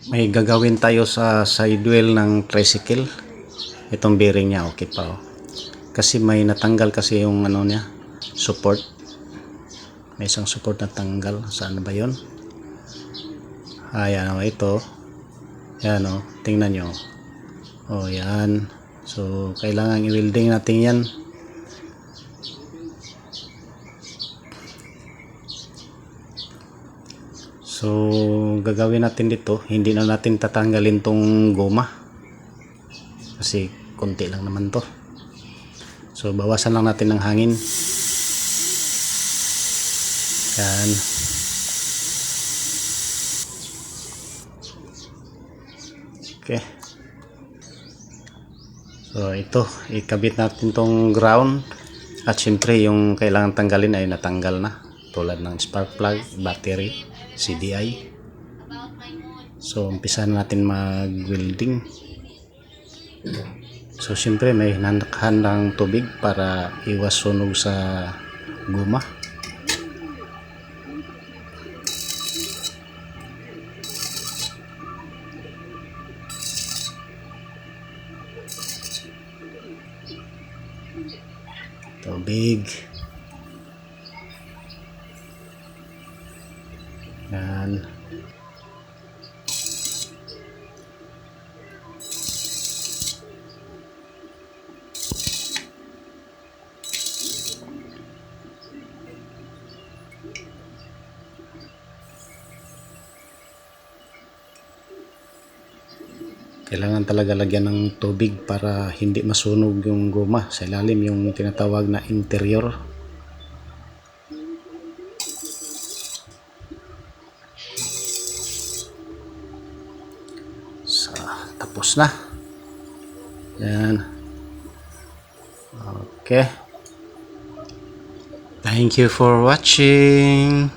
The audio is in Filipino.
may gagawin tayo sa sidewheel ng tricycle. Itong bearing niya okay pa oh. Kasi may natanggal kasi yung ano niya, support. May isang support na tanggal. Saan ba yun? Ayan oh, ito. Yan oh, tingnan nyo. Oh yan. So kailangan i-welding natin yan. So gagawin natin dito, hindi na natin tatanggalin tong goma kasi konti lang naman to. So bawasan lang natin ng hangin. Yan. Okay. So ito, ikabit natin tong ground. At syempre yung kailangan tanggalin ay natanggal na, tulad ng spark plug, battery, CDI. So umpisa natin mag-welding. So syempre may handang tubig para iwas sunog sa guma. Tubig. Yan. Kailangan talaga lagyan ng tubig para hindi masunog yung goma sa ilalim, yung tinatawag na interior. So, tapos na. Yan. Okay. Thank you for watching.